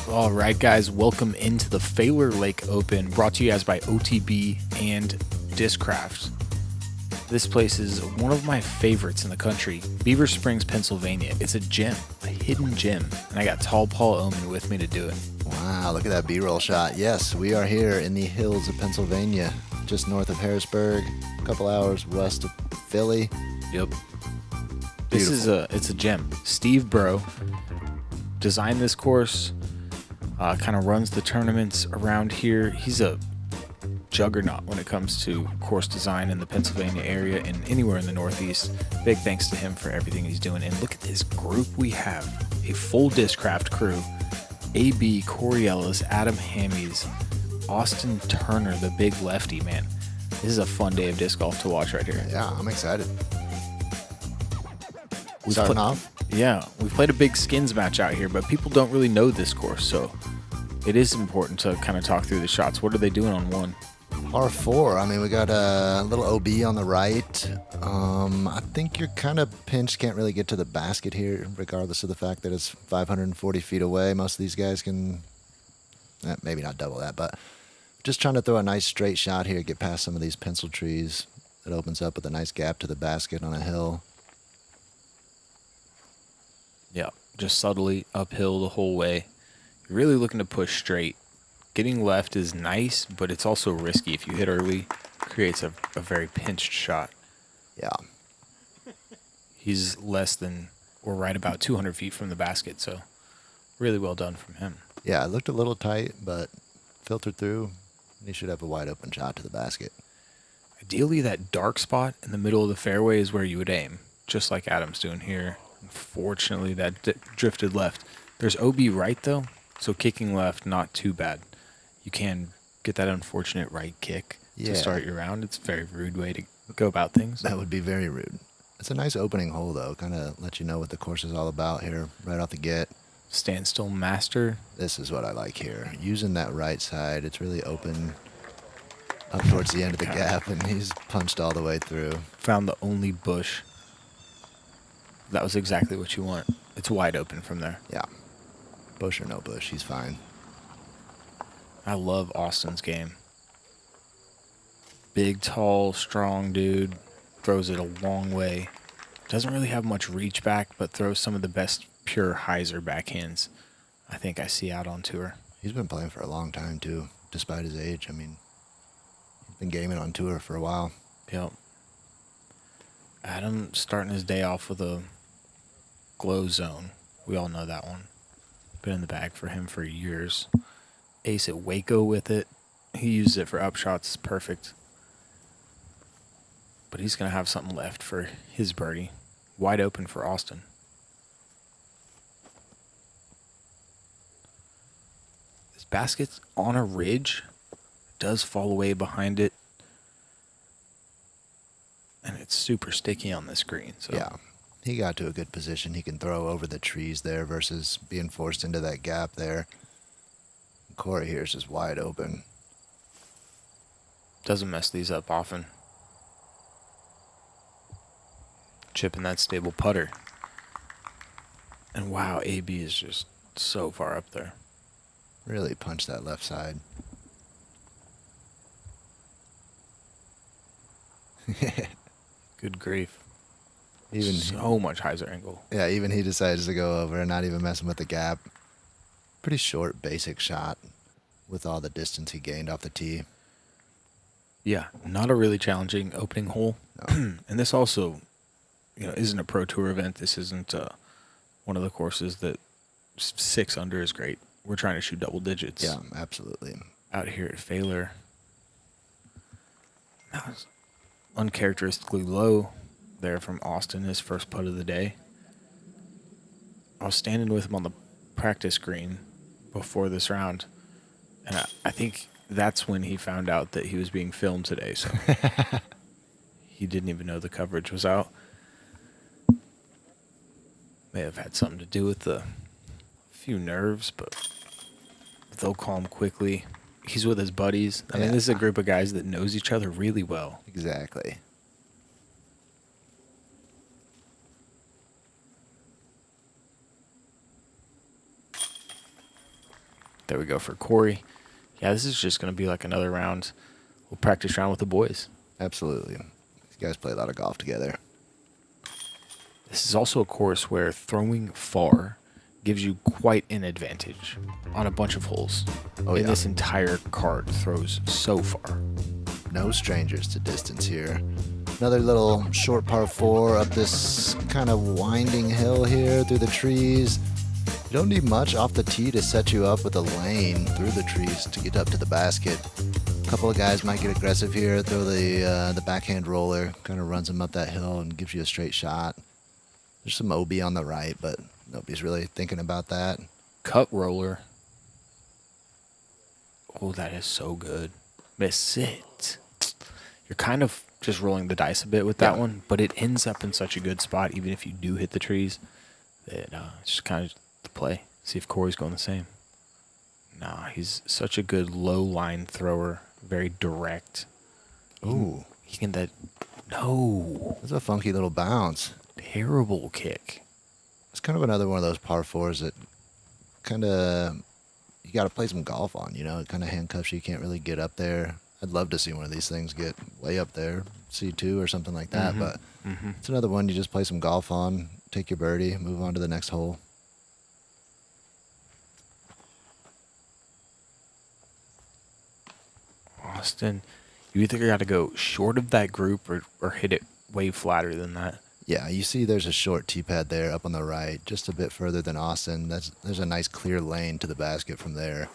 All right, guys, welcome into the Faylor Lake Open, brought to you guys by OTB and Discraft. This place is one of my favorites in the country, Beaver Springs, Pennsylvania. It's a gym, a hidden gym, and I got Tall Paul Omen with me to do it. Wow, look at that B-roll shot. Yes, we are here in the hills of Pennsylvania, just north of Harrisburg, a couple hours west of Philly. Yep. This is it's a gym. Steve Bro designed this course, kind of runs the tournaments around here. He's a juggernaut when it comes to course design in the Pennsylvania area and anywhere in the Northeast. Big thanks to him for everything he's doing. And look at this group we have. A full Discraft crew. AB, Corey Ellis, Adam Hammies, Austin Turner, the big lefty, man. This is a fun day of disc golf to watch right here. Yeah, I'm excited. We've Starting off? Yeah, we've played a big skins match out here, but people don't really know this course, so it is important to kind of talk through the shots. What are they doing on one? Par 4. I mean, we got a little OB on the right. I think you're kind of pinched, can't really get to the basket here, regardless of the fact that it's 540 feet away. Most of these guys can, maybe not double that, but just trying to throw a nice straight shot here, get past some of these pencil trees. It opens up with a nice gap to the basket on a hill. Yeah, just subtly uphill the whole way. You're really looking to push straight. Getting left is nice, but it's also risky. If you hit early, creates a very pinched shot. Yeah. He's less than, or right about 200 feet from the basket, so really well done from him. Yeah, it looked a little tight, but filtered through. He should have a wide open shot to the basket. Ideally, that dark spot in the middle of the fairway is where you would aim, just like Adam's doing here. Unfortunately, that drifted left. There's OB right, though, so kicking left, not too bad. You can get that unfortunate right kick to start your round. It's a very rude way to go about things. That would be very rude. It's a nice opening hole, though. Kind of let you know what the course is all about here right off the get. Standstill master. This is what I like here. Using that right side, it's really open up towards the end of the gap, and he's punched all the way through. Found the only bush. That was exactly what you want. It's wide open from there. Yeah. Bush or no bush, he's fine. I love Austin's game. Big, tall, strong dude. Throws it a long way. Doesn't really have much reach back, but throws some of the best pure hyzer backhands I think I see out on tour. He's been playing for a long time, too, despite his age. I mean, he's been gaming on tour for a while. Yep. Adam starting his day off with a glow zone. We all know that one. Been in the bag for him for years. Ace at Waco with it. He used it for upshots. It's perfect. But he's going to have something left for his birdie. Wide open for Austin. This basket's on a ridge. Does fall away behind it. And it's super sticky on this green. So. Yeah. He got to a good position. He can throw over the trees there versus being forced into that gap there. Corey here is just wide open. Doesn't mess these up often. Chipping that stable putter. And wow, AB is just so far up there. Really punched that left side. Good grief. Even so much hyzer angle. Yeah, even he decides to go over and not even messing with the gap. Pretty short, basic shot with all the distance he gained off the tee. Yeah, not a really challenging opening hole. No. And this also, isn't a pro tour event. This isn't one of the courses that 6 under is great. We're trying to shoot double digits. Yeah, absolutely. Out here at Faylor. That was uncharacteristically low there from Austin, his first putt of the day. I was standing with him on the practice green before this round, and I think that's when he found out that he was being filmed today, so he didn't even know the coverage was out. May have had something to do with a few nerves, but they'll calm quickly. He's with his buddies. I mean, this is a group of guys that knows each other really well. Exactly. There we go for Corey. Yeah, this is just going to be like another round. We'll practice round with the boys. Absolutely. These guys play a lot of golf together. This is also a course where throwing far gives you quite an advantage on a bunch of holes. Oh, yeah. This entire cart throws so far. No strangers to distance here. Another little short par 4 up this kind of winding hill here through the trees. You don't need much off the tee to set you up with a lane through the trees to get up to the basket. A couple of guys might get aggressive here, throw the backhand roller, kind of runs them up that hill and gives you a straight shot. There's some OB on the right, but nobody's really thinking about that. Cut roller. Oh, that is so good. Miss it. You're kind of just rolling the dice a bit with that one, but it ends up in such a good spot, even if you do hit the trees, that it's just kind of the play. See if Corey's going the same. Nah, he's such a good low line thrower, very direct. Ooh. He can that. No. That's a funky little bounce. Terrible kick. It's kind of another one of those par 4s that kind of you got to play some golf on, you know. It kind of handcuffs you. You can't really get up there. I'd love to see one of these things get way up there, C2 or something like that. But it's another one you just play some golf on, take your birdie, move on to the next hole. Austin, you either got to go short of that group or hit it way flatter than that. Yeah, you see there's a short tee pad there up on the right, just a bit further than Austin. There's a nice clear lane to the basket from there.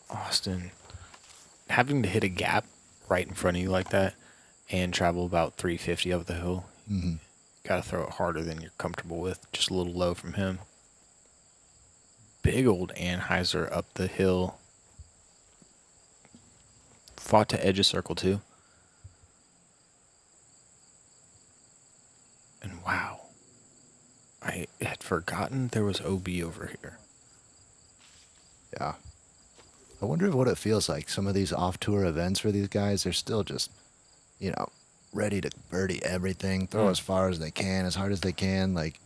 Austin, having to hit a gap right in front of you like that and travel about 350 up the hill, got to throw it harder than you're comfortable with. Just a little low from him. Big old Anheuser up the hill. Fought to edge a circle too. And wow, I had forgotten there was OB over here. Yeah. I wonder what it feels like. Some of these off-tour events for these guys, they're still just, you know, ready to birdie everything, throw as far as they can, as hard as they can. Like,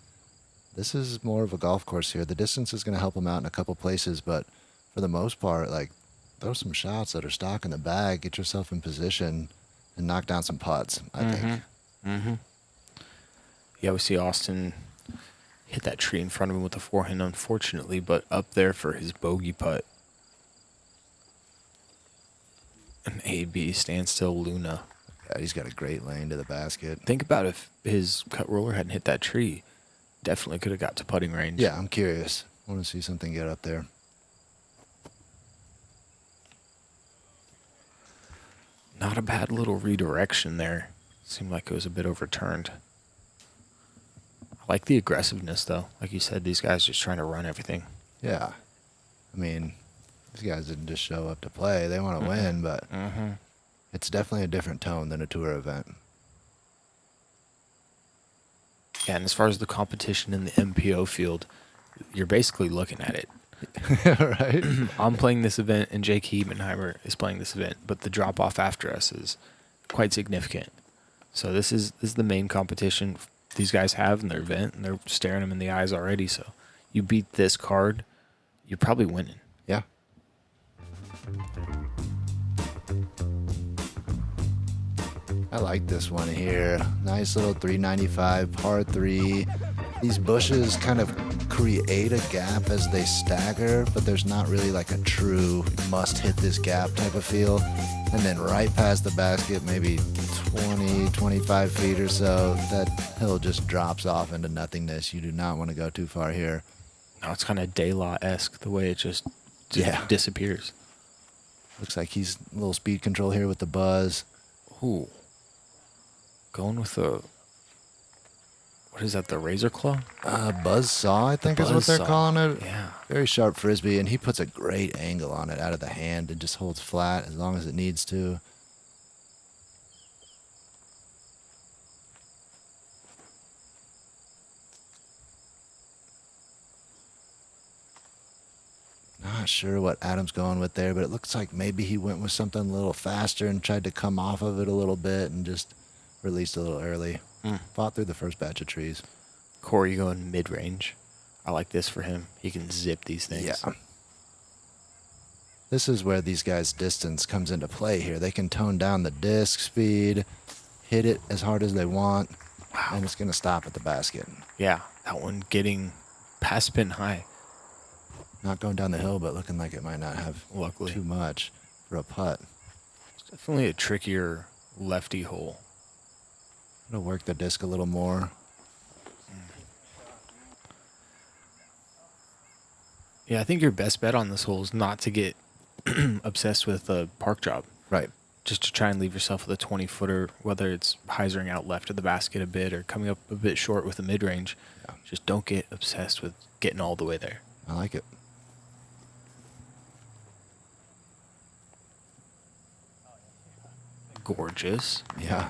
this is more of a golf course here. The distance is going to help them out in a couple places, but for the most part, like, throw some shots that are stock in the bag, get yourself in position, and knock down some putts, I think. Yeah, we see Austin hit that tree in front of him with a forehand, unfortunately, but up there for his bogey putt. An AB standstill Luna. Yeah, he's got a great lane to the basket. Think about if his cut roller hadn't hit that tree. Definitely could have got to putting range. Yeah, I'm curious. I want to see something get up there. Not a bad little redirection there. Seemed like it was a bit overturned. I like the aggressiveness, though. Like you said, these guys just trying to run everything. Yeah. I mean, these guys didn't just show up to play. They want to win, but it's definitely a different tone than a tour event. Yeah, and as far as the competition in the MPO field, you're basically looking at it. Right? I'm playing this event, and Jake Hebenheimer is playing this event, but the drop-off after us is quite significant. So this is the main competition these guys have in their event, and they're staring them in the eyes already. So you beat this card, you're probably winning. Yeah. I like this one here. Nice little 395 par 3. These bushes kind of create a gap as they stagger, but there's not really like a true must hit this gap type of feel. And then right past the basket, maybe 20, 25 feet or so, that hill just drops off into nothingness. You do not want to go too far here. No, it's kind of De La-esque, the way it just disappears. Looks like he's a little speed control here with the buzz. Ooh. Going with the... What is that, the razor claw? Buzz saw, I think is what they're calling it. Yeah. Very sharp frisbee, and he puts a great angle on it out of the hand and just holds flat as long as it needs to. Not sure what Adam's going with there, but it looks like maybe he went with something a little faster and tried to come off of it a little bit and just released a little early. Fought through the first batch of trees. Corey going mid-range. I like this for him. He can zip these things. Yeah. This is where these guys' distance comes into play here. They can tone down the disc speed, hit it as hard as they want, and it's going to stop at the basket. Yeah, that one getting past spin high. Not going down the hill, but looking like it might not have Luckily. too much for a putt. It's definitely a trickier lefty hole. It'll work the disc a little more. Yeah, I think your best bet on this hole is not to get obsessed with a park job. Right. Just to try and leave yourself with a 20-footer, whether it's hyzering out left of the basket a bit or coming up a bit short with a mid-range. Yeah. Just don't get obsessed with getting all the way there. I like it. Gorgeous. Yeah.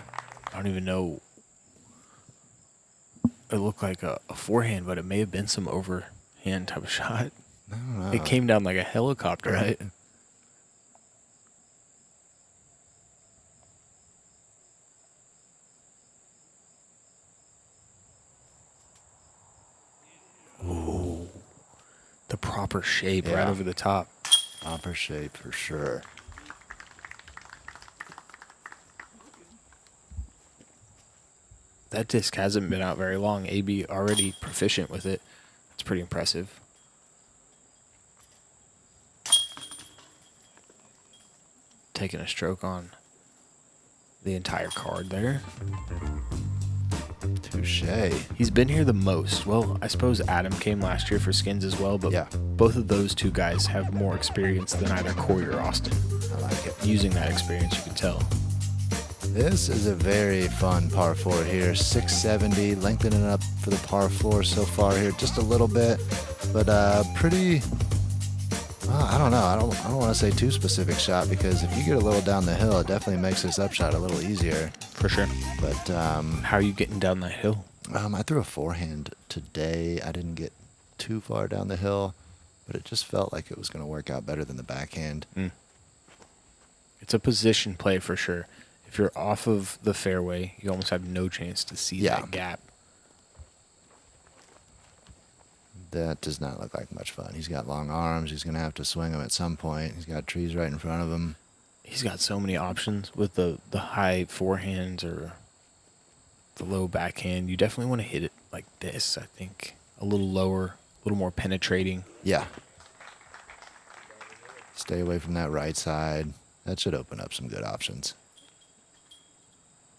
I don't even know. It looked like a forehand, but it may have been some overhand type of shot. I don't know. It came down like a helicopter. Right. Ooh. The proper shape right Yeah. over the top. Proper shape for sure. That disc hasn't been out very long. AB already proficient with it. That's pretty impressive. Taking a stroke on the entire card there. Touche. He's been here the most. Well, I suppose Adam came last year for skins as well, but Yeah. both of those two guys have more experience than either Corey or Austin. I like it. Using that experience, you can tell. This is a very fun par 4 here. 670, lengthening up for the par 4 so far here just a little bit, but pretty. Well, I don't know. I don't want to say too specific shot because if you get a little down the hill, it definitely makes this upshot a little easier. For sure. But How are you getting down that hill? I threw a forehand today. I didn't get too far down the hill, but it just felt like it was going to work out better than the backhand. It's a position play for sure. If you're off of the fairway, you almost have no chance to see that gap. That does not look like much fun. He's got long arms. He's going to have to swing them at some point. He's got trees right in front of him. He's got so many options with the high forehands or the low backhand. You definitely want to hit it like this, I think. A little lower, a little more penetrating. Yeah. Stay away from that right side. That should open up some good options.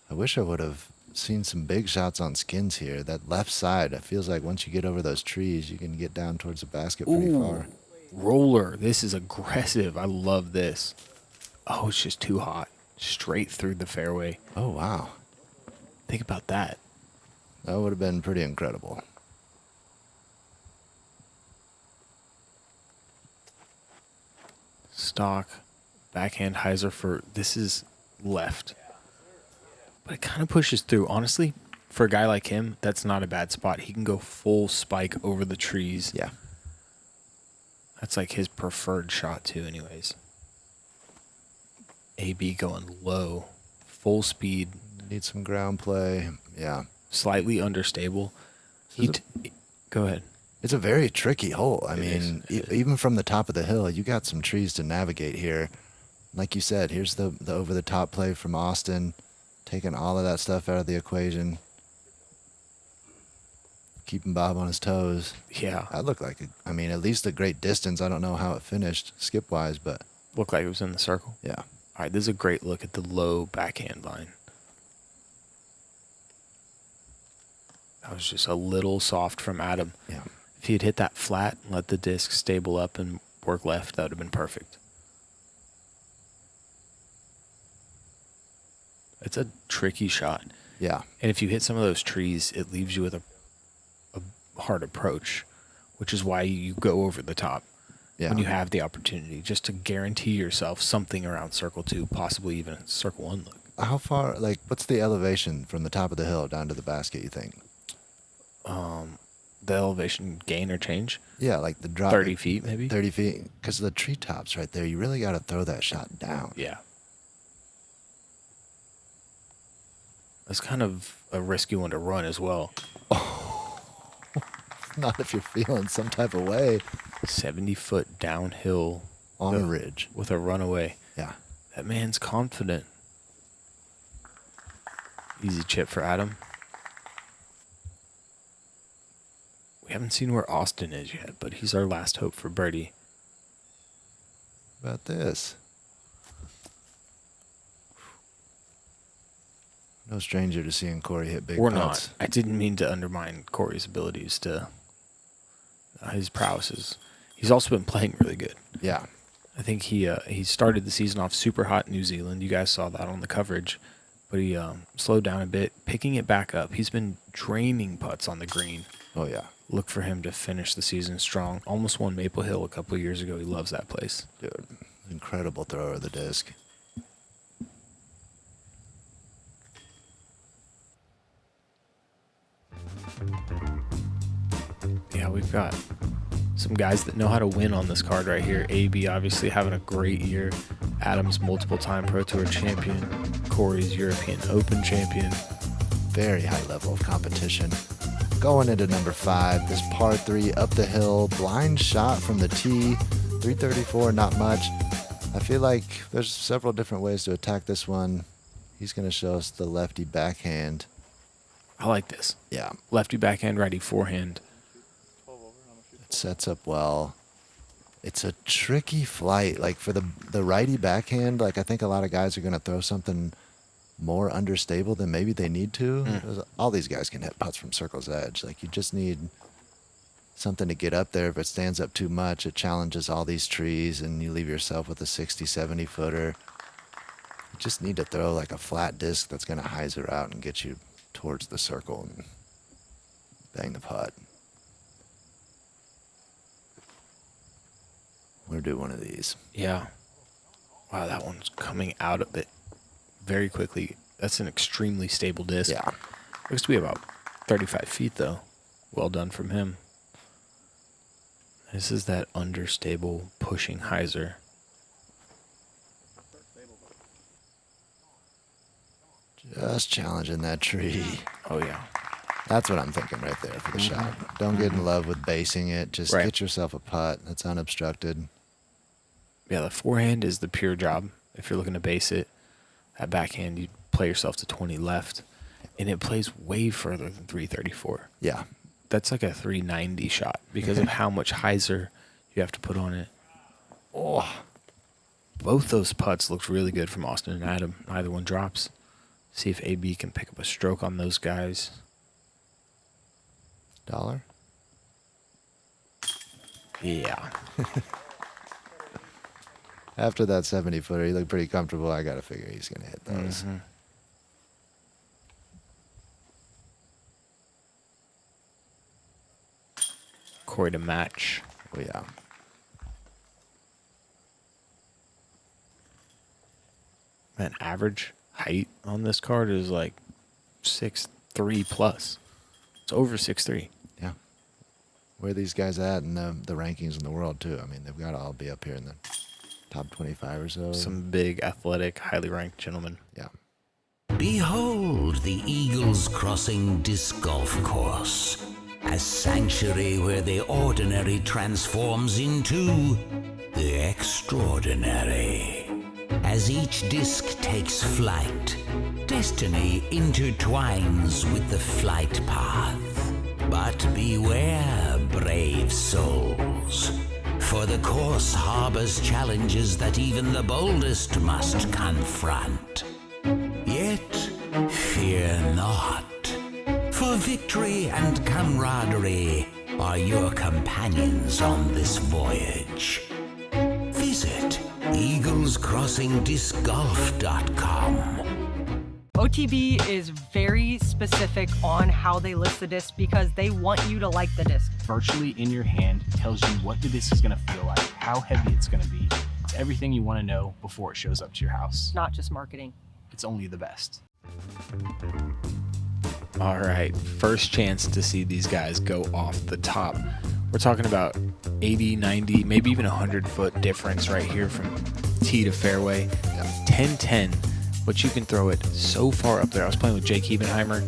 I wish I would have seen some big shots on skins here. That left side, it feels like once you get over those trees, you can get down towards the basket pretty far. Roller. This is aggressive. I love this. Oh, it's just too hot. Straight through the fairway. Oh, wow. Think about that. That would have been pretty incredible. Stock. Backhand hyzer for this is left. But it kind of pushes through. Honestly, for a guy like him, that's not a bad spot. He can go full spike over the trees. Yeah. That's like his preferred shot too, anyways. AB going low. Full speed. Need some ground play. Yeah. Slightly understable. Go ahead. It's a very tricky hole. I It mean, is. even from the top of the hill, you got some trees to navigate here. Like you said, here's the over-the-top play from Austin, taking all of that stuff out of the equation, keeping Bob on his toes. Yeah. That looked like, at least a great distance. I don't know how it finished skip-wise, but Looked like it was in the circle. yeah. All right, this is a great look at the low backhand line. That was just a little soft from Adam. Yeah. If he had hit that flat and let the disc stable up and work left, that would have been perfect. It's a tricky shot. Yeah. And if you hit some of those trees, it leaves you with a hard approach, which is why you go over the top Yeah. when you have the opportunity, just to guarantee yourself something around circle 2, possibly even a circle 1 look. How far, what's the elevation from the top of the hill down to the basket, you think? The elevation gain or change? Yeah, like the drop. 30 feet, maybe? 30 feet. Because of the treetops right there, you really got to throw that shot down. Yeah. That's kind of a risky one to run as well. Not if you're feeling some type of way. 70-foot downhill on a ridge. With a runaway. Yeah. That man's confident. Easy chip for Adam. We haven't seen where Austin is yet, but he's our last hope for birdie. How about this? No stranger to seeing Corey hit big Or putts. not. I didn't mean to undermine Corey's abilities to his prowesses. He's also been playing really good. Yeah. I think he started the season off super hot in New Zealand. You guys saw that on the coverage. But he slowed down a bit, picking it back up. He's been draining putts on the green. Oh, yeah. Look for him to finish the season strong. Almost won Maple Hill a couple of years ago. He loves that place. Dude, incredible thrower of the disc. Yeah, we've got some guys that know how to win on this card right here. AB obviously having a great year. Adams multiple-time Pro Tour champion. Corey's European Open champion. Very high level of competition. Going into number 5, this par 3 up the hill, blind shot from the tee, 334, not much. I feel like there's several different ways to attack this one. He's going to show us the lefty backhand. I like this. Yeah. Lefty backhand, righty forehand. It sets up well. It's a tricky flight. Like for the righty backhand, like I think a lot of guys are going to throw something more understable than maybe they need to. All these guys can hit putts from circle's edge. Like you just need something to get up there. If it stands up too much, it challenges all these trees and you leave yourself with a 60, 70 footer. You just need to throw like a flat disc that's going to hyzer out and get you towards the circle and bang the putt. We'll do one of these. Yeah. Wow, that one's coming out of it very quickly. That's an extremely stable disc. Yeah. Looks to be about 35 feet, though. Well done from him. This is that understable pushing hyzer. Just challenging that tree. Oh, yeah. That's what I'm thinking right there for the shot. Don't get in love with basing it. Just get yourself a putt that's unobstructed. Yeah, the forehand is the pure job. If you're looking to base it, that backhand, you play yourself to 20 left, and it plays way further than 334. Yeah. That's like a 390 shot because of how much hyzer you have to put on it. Oh, both those putts looked really good from Austin and Adam. Neither one drops. See if AB can pick up a stroke on those guys. $1? Yeah. After that 70-footer, he looked pretty comfortable. I got to figure he's going to hit those. Mm-hmm. Corey to match. Oh, yeah. Man, average height on this card is like 6'3 plus. It's over 6'3. Yeah. Where are these guys at in the rankings in the world, too? I mean, they've got to all be up here in the top 25 or so. Some big, athletic, highly ranked gentlemen. Yeah. Behold the Eagles Crossing Disc Golf Course, a sanctuary where the ordinary transforms into the extraordinary. As each disc takes flight, destiny intertwines with the flight path. But beware, brave souls, for the course harbors challenges that even the boldest must confront. Yet, fear not, for victory and camaraderie are your companions on this voyage. Visit eaglescrossingdiscgolf.com. OTB is very specific on how they list the disc because they want you to like the disc. Virtually in your hand tells you what the disc is going to feel like, how heavy it's going to be. It's everything you want to know before it shows up to your house. Not just marketing. It's only the best. All right, first chance to see these guys go off the top. We're talking about 80, 90, maybe even 100-foot difference right here from tee to fairway. 10-10, but you can throw it so far up there. I was playing with Jake Hebenheimer.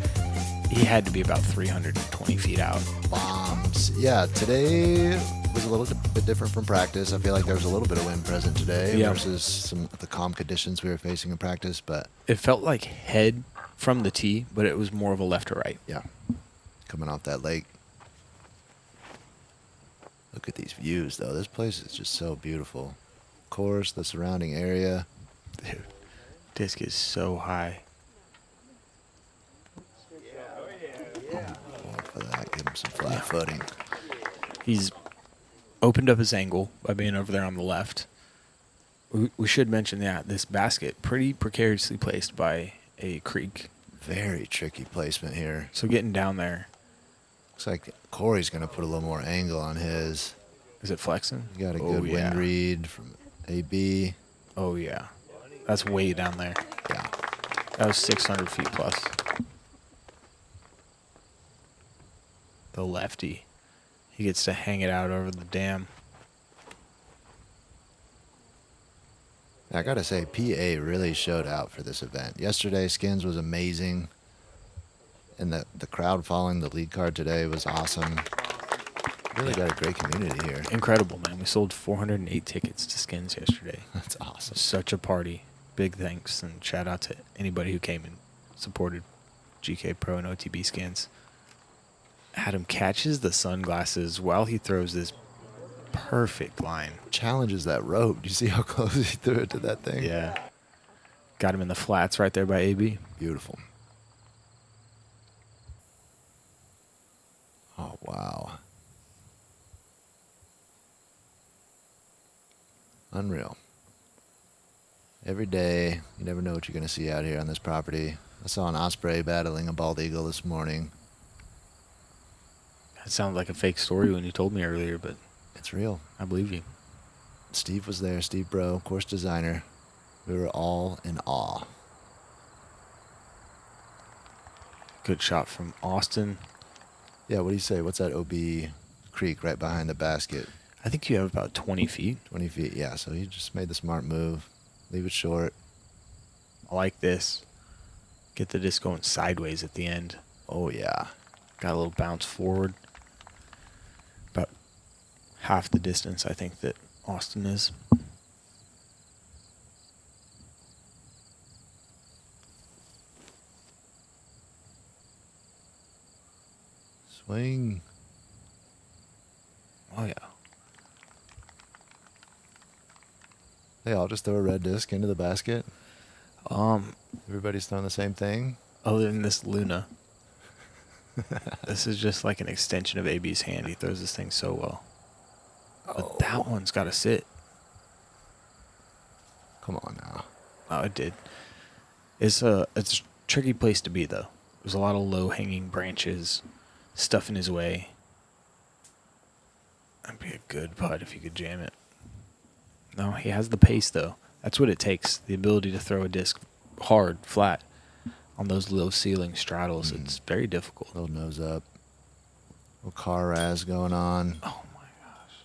He had to be about 320 feet out. Bombs. Yeah, today was a little bit different from practice. I feel like there was a little bit of wind present today Yeah. versus some of the calm conditions we were facing in practice. But It felt like head from the tee, but it was more of a left to right. yeah, coming off that lake. Look at these views, though. This place is just so beautiful. Course, the surrounding area. Dude, disc is so high. Going for that, give him some flat footing. He's opened up his angle by being over there on the left. We should mention that this basket, pretty precariously placed by a creek. Very tricky placement here. So getting down there, Looks like Corey's going to put a little more angle on his. is it flexing? You got a Oh, good yeah. wind read from AB. Oh, yeah. That's way down there. Yeah. That was 600 feet plus. The lefty. He gets to hang it out over the dam. I got to say, PA really showed out for this event. Yesterday, Skins was amazing. And the crowd following the lead card today was awesome. Really got a great community here. Incredible, man. We sold 408 tickets to Skins yesterday. That's awesome. Such a party. Big thanks and shout out to anybody who came and supported GK Pro and OTB Skins. Adam catches the sunglasses while he throws this perfect line. Challenges that rope. Do you see how close he threw it to that thing? Yeah. Got him in the flats right there by AB. Beautiful. Oh, wow. Unreal. Every day, you never know what you're going to see out here on this property. I saw an osprey battling a bald eagle this morning. That sounded like a fake story when you told me earlier, but It's real. I believe you. Steve was there, Steve Bro, course designer. We were all in awe. Good shot from Austin. Yeah, what do you say? What's that OB creek right behind the basket? I think you have about 20 feet. 20 feet, yeah. So he just made the smart move. Leave it short. I like this. Get the disc going sideways at the end. Oh, yeah. Got a little bounce forward. About half the distance, I think, that Austin is. Swing. Oh, yeah. They all just throw a red disc into the basket. Everybody's throwing the same thing. Other than this Luna. This is just like an extension of AB's hand. He throws this thing so well. But that one's got to sit. Come on now. Oh, it did. It's a tricky place to be, though. There's a lot of low-hanging branches, stuff in his way. That'd be a good putt if you could jam it. No, he has the pace, though. That's what it takes, the ability to throw a disc hard, flat, on those low-ceiling straddles. It's very difficult. Little nose up. Little car razz going on. Oh, my gosh.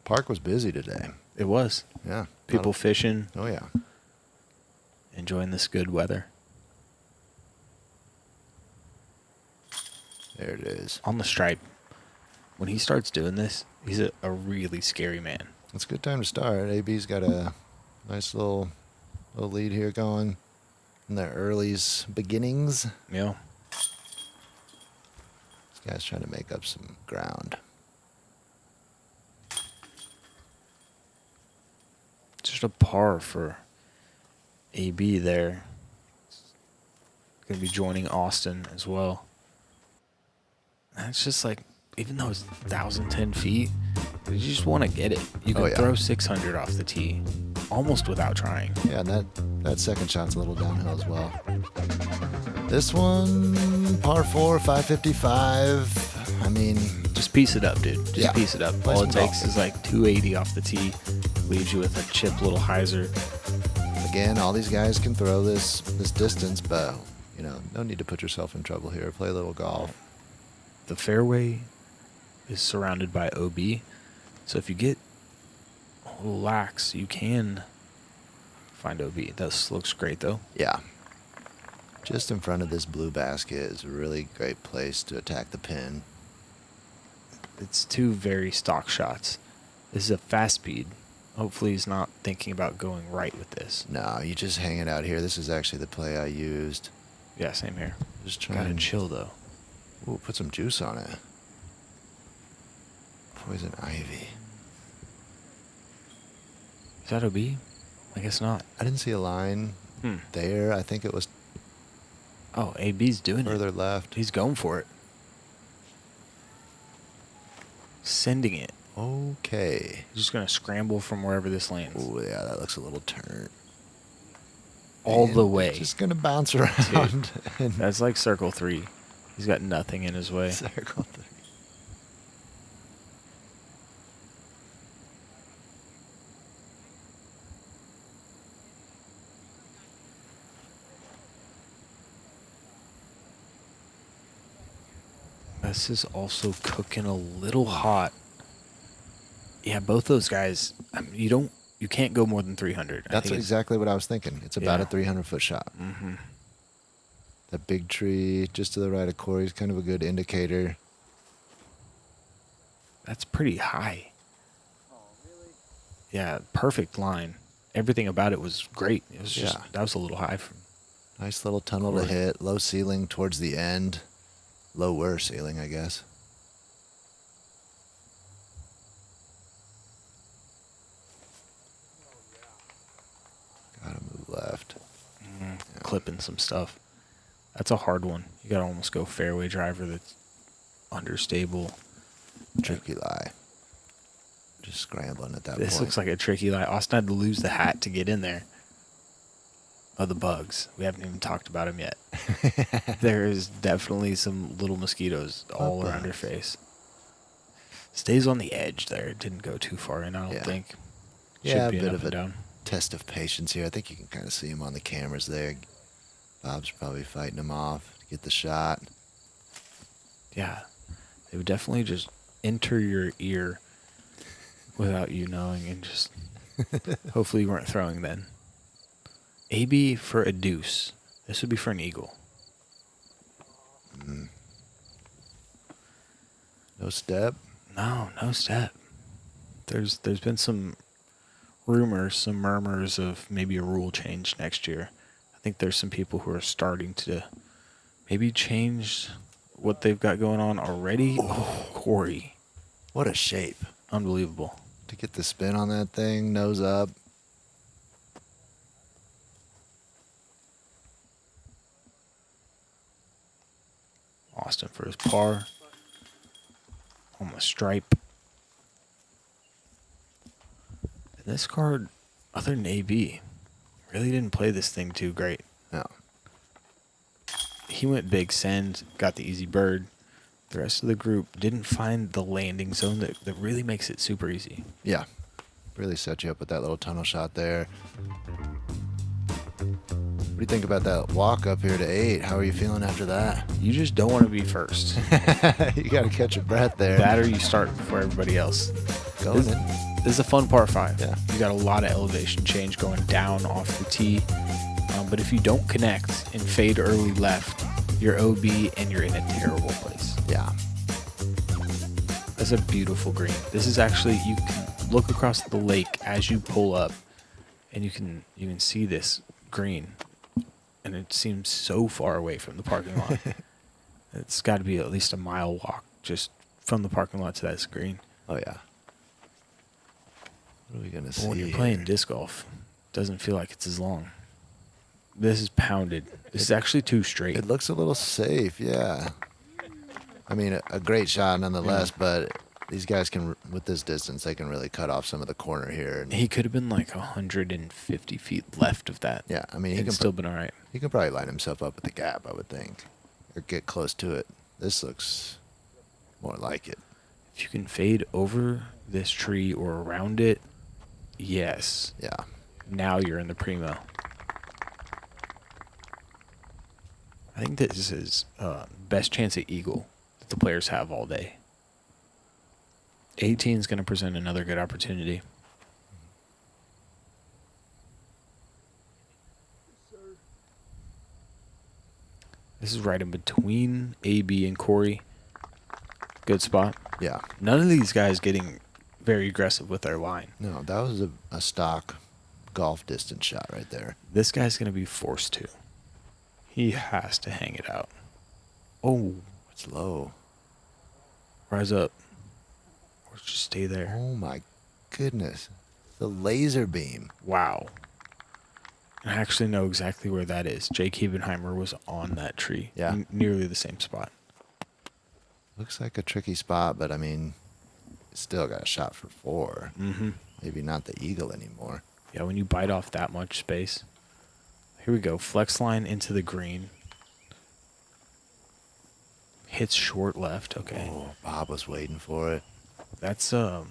Park was busy today. It was. Yeah. People fishing, Oh, yeah. enjoying this good weather. There it is. On the stripe, when he starts doing this, he's a really scary man. It's a good time to start. AB's got a nice little lead here going in their early's beginnings. You know? This guy's trying to make up some ground. Just a par for AB there. Going to be joining Austin as well. And it's just like, even though it's 1,010 feet, you just want to get it. You can Oh, yeah. throw 600 off the tee almost without trying. Yeah, and that second shot's a little downhill as well. This one, par 4, 555. I mean, Just piece it up, dude. Just Yeah. piece it up. Play All some it takes golf. is like 280 off the tee. Leaves you with a chip little hyzer. again, all these guys can throw this distance, but, you know, no need to put yourself in trouble here. Play a little golf. The fairway is surrounded by OB. So if you get a little lax, you can find OB. This looks great, though. Yeah. Just in front of this blue basket is a really great place to attack the pin. It's two very stock shots. This is a fast speed. Hopefully he's not thinking about going right with this. No, you just hang it out here. This is actually the play I used. Yeah, same here. Just trying Gotta to chill though. Ooh, put some juice on it. Poison ivy. Is that OB? I guess not. I didn't see a line there. I think it was Oh, AB's doing further it. left. He's going for it. Sending it. Okay. He's just gonna scramble from wherever this lands. Oh yeah, that looks a little turnt. All And the way. Just gonna bounce around. and That's like circle 3. He's got nothing in his way. circle 3. This is also cooking a little hot. Yeah, both those guys. You can't go more than 300. I That's think it's- exactly what I was thinking. It's about Yeah. a 300-foot shot. Mm-hmm. That big tree just to the right of Corey is kind of a good indicator. That's pretty high. Yeah, perfect line. Everything about it was great. It was just Yeah. that was a little high for. Nice little tunnel to Corey. hit. Low ceiling towards the end. Lower ceiling, I guess. Gotta move left. Clipping some stuff. That's a hard one. You gotta almost go fairway driver that's understable. Tricky lie. Just scrambling at that This point. looks like a tricky lie. Austin had to lose the hat to get in there. Oh, the bugs. We haven't even talked about them yet. There is definitely some little mosquitoes all around her bugs. face. Stays on the edge there. It didn't go too far in, I don't Yeah. think. Yeah, Should be a an bit up of and a down. test of patience here. I think you can kind of see him on the cameras there. Bob's probably fighting him off to get the shot. Yeah. They would definitely just enter your ear without you knowing and just hopefully you weren't throwing then. AB for a deuce. This would be for an eagle. No step. No step. There's been some rumors, some murmurs of maybe a rule change next year. I think there's some people who are starting to maybe change what they've got going on already. Oh, Corey. What a shape. Unbelievable. To get the spin on that thing, nose up. Austin for his par. On the stripe. And this card, other than AB, really didn't play this thing too great. No. He went big send, got the easy bird. The rest of the group didn't find the landing zone that really makes it super easy. Yeah. Really set you up with that little tunnel shot there. What do you think about that walk up here to 8? How are you feeling after that? You just don't want to be first. You got to catch your breath there. That or you start before everybody else. Going This, in. this is a fun par 5. Yeah. You got a lot of elevation change going down off the tee. But if you don't connect and fade early left, you're OB and you're in a terrible place. Yeah. That's a beautiful green. This is actually, you can look across the lake as you pull up and you can see this green. And it seems so far away from the parking lot. It's got to be at least a mile walk just from the parking lot to that green. Oh, yeah. What are we going to But see when you're here? playing disc golf, it doesn't feel like it's as long. This is pounded. This is actually 2 straight. It looks a little safe, yeah. I mean, a great shot nonetheless, but these guys can, with this distance, they can really cut off some of the corner here. And He could have been like 150 feet left of that. yeah, I mean, he It's can still been all right. he can probably line himself up at the gap, I would think, or get close to it. This looks more like it. If you can fade over this tree or around it, yes. Yeah. Now you're in the primo. I think this is best chance at eagle that the players have all day. 18 is going to present another good opportunity. This is right in between AB and Corey. Good spot. Yeah. None of these guys getting very aggressive with their line. No, that was a stock golf distance shot right there. This guy's going to be forced to. He has to hang it out. Oh, It's low. rise up. Or just stay there. Oh my goodness. The laser beam. Wow. I actually know exactly where that is. Jake Hebenheimer was on that tree. Yeah. Nearly the same spot. Looks like a tricky spot, but I mean, still got a shot for 4. Mm-hmm. Maybe not the eagle anymore. Yeah, when you bite off that much space. Here we go. Flex line into the green. Hits short left. Okay. Oh, Bob was waiting for it. That's a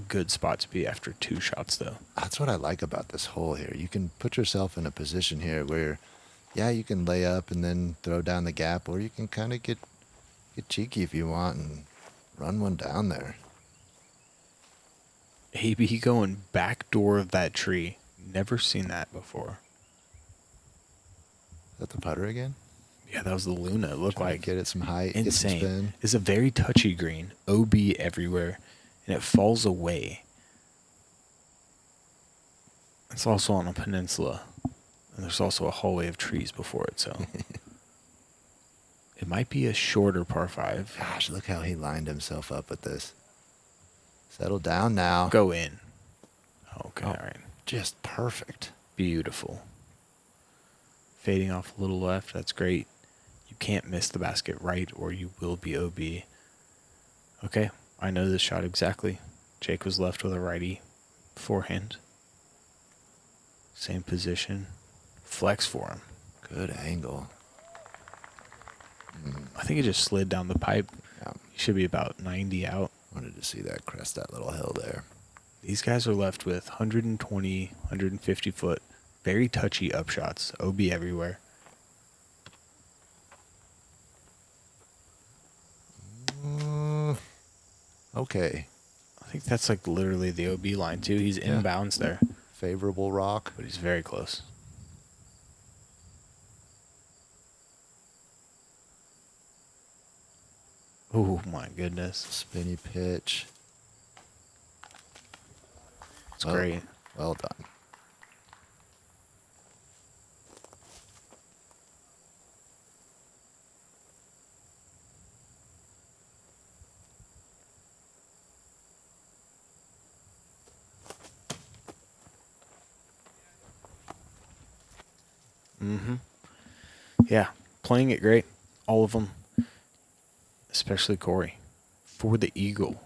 good spot to be after 2 shots, though. That's what I like about this hole here. You can put yourself in a position here where, yeah, you can lay up and then throw down the gap, or you can kind of get cheeky if you want and run one down there. AB going back door of that tree. Never seen that before. Is that the putter again? Yeah, that was the Luna. It looked Trying to like get it some height, get some insane. spin. It's a very touchy green. OB everywhere. And it falls away. It's also on a peninsula. And there's also a hallway of trees before it, so. It might be a shorter par 5. Gosh, look how he lined himself up with this. Settle down now. Go in. Okay, Oh. all right. Just perfect. Beautiful. Fading off a little left. That's great. You can't miss the basket right or you will be OB. Okay, I know this shot exactly. Jake was left with a righty forehand. Same position. Flex for him. Good angle. I think it just slid down the pipe. Yeah. He should be about 90 out. Wanted to see that crest that little hill there. These guys are left with 120, 150 foot, very touchy upshots. OB everywhere. Okay. I think that's like literally the OB line too. He's Yeah. inbounds there, Favorable rock. but he's very close. Oh my goodness. Spinny pitch. It's Oh. great. Well done. Mm-hmm. Yeah, playing it great. All of them, especially Corey, for the eagle.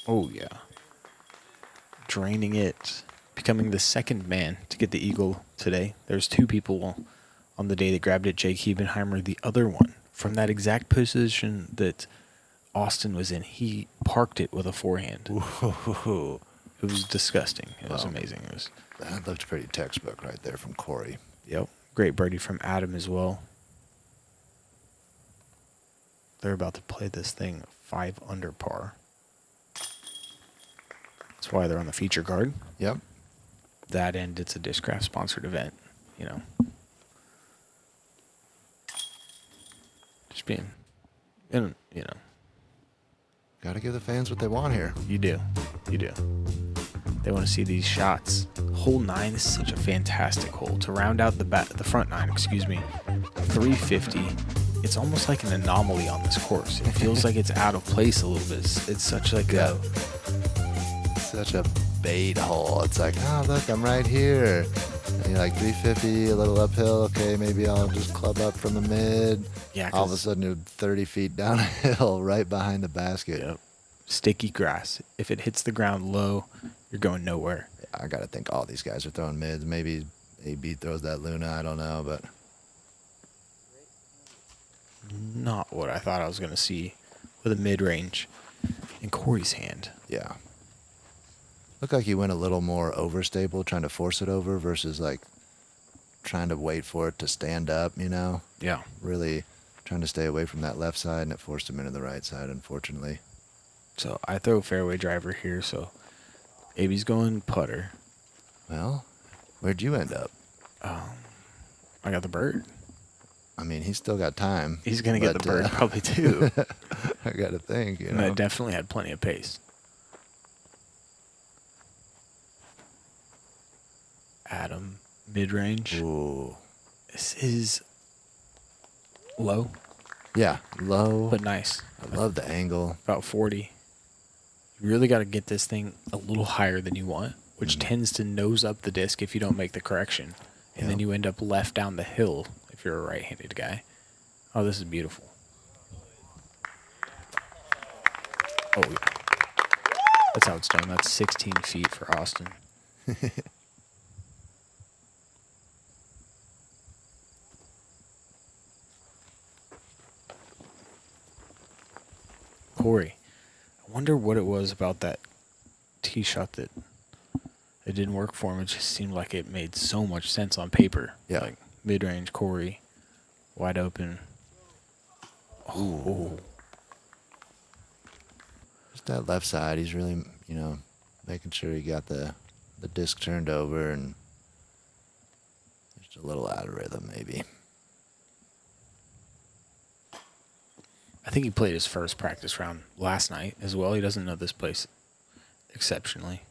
Oh yeah, draining it, becoming the second man to get the eagle today. There's 2 people on the day that grabbed it. Jake Hebenheimer, the other one from that exact position that Austin was in. He parked it with a forehand. Ooh, It was disgusting. It was Wow. amazing. It was, that looked pretty textbook right there from Corey. yep. Great birdie from Adam as well. They're about to play this thing 5 under par. That's why they're on the feature card. Yep. That and it's a Discraft sponsored event, you know. Just being, and you know, Got to give the fans what they want here. you do. You do. They want to see these shots. Hole 9 is such a fantastic hole. To round out the front 9, 350. It's almost like an anomaly on this course. It feels like it's out of place a little bit. It's such like a, Such a bait hole. It's like, oh, look, I'm right here. And you're like 350, a little uphill. Okay, maybe I'll just club up from the mid. yeah, All of a 'cause- sudden, you're 30 feet down a hill right behind the basket. Yep. Sticky grass. If it hits the ground low, you're going nowhere. I got to think all these guys are throwing mids. Maybe AB throws that Luna. I don't know, but Not what I thought I was going to see with a mid-range in Corey's hand. yeah. Looked like he went a little more overstable, trying to force it over versus like trying to wait for it to stand up, you know? Yeah. Really trying to stay away from that left side, and it forced him into the right side, unfortunately. So I throw fairway driver here, so AB's going putter. Well, Where'd you end up? I got the bird. I mean, he's still got time. He's going to get but, the bird probably too. I got to think, And I definitely had plenty of pace. Adam, mid-range. Ooh. This is low, Yeah, low. but nice. I love the angle. About 40. You really got to get this thing a little higher than you want, which tends to nose up the disc if you don't make the correction. And then you end up left down the hill if you're a right-handed guy. Oh, this is beautiful. Oh, yeah. That's how it's done. That's 16 feet for Austin. Corey, I wonder what it was about that tee shot that it didn't work for him. It just seemed like it made so much sense on paper. Yeah. Like mid-range, Corey, wide open. Oh. Just that left side, he's really, making sure he got the disc turned over and just a little out of rhythm maybe. I think he played his first practice round last night as well. He doesn't know this place exceptionally.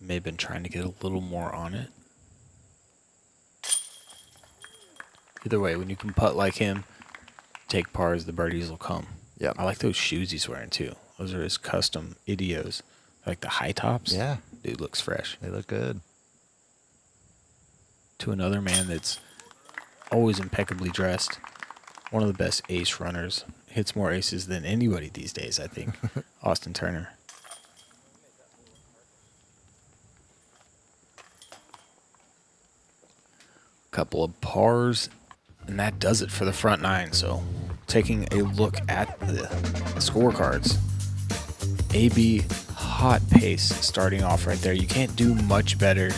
May have been trying to get a little more on it. Either way, when you can putt like him, take pars, the birdies will come. Yeah. I like those shoes he's wearing too. Those are his custom Idios. Like the high tops. Yeah. Dude looks fresh. They look good. To another man that's always impeccably dressed. One of the best ace runners. Hits more aces than anybody these days, I think. Austin Turner. Couple of pars, and that does it for the front nine. So taking a look at the scorecards. AB, hot pace starting off right there. You can't do much better.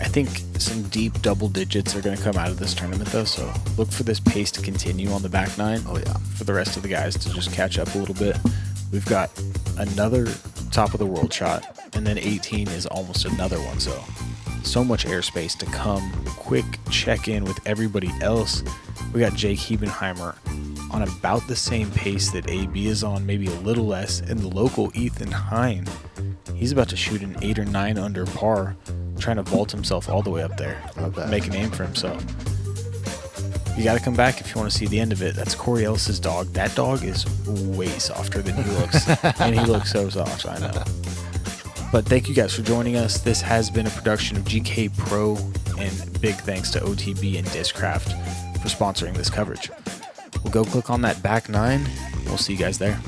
I think some deep double digits are going to come out of this tournament, though, so look for this pace to continue on the back nine. Oh, yeah. For the rest of the guys to just catch up a little bit. We've got another top of the world shot, and then 18 is almost another one, so much airspace to come. Quick check-in with everybody else. We got Jake Hebenheimer on about the same pace that AB is on, maybe a little less, and the local Ethan Hine. He's about to shoot an 8 or 9 under par, trying to vault himself all the way up there, make a name for himself. You got to come back if you want to see the end of it. That's Corey Ellis's dog. That dog is way softer than he looks, and he looks so soft, I know. But thank you guys for joining us. This has been a production of GK Pro, and big thanks to OTB and Discraft for sponsoring this coverage. We'll go click on that back nine. We'll see you guys there.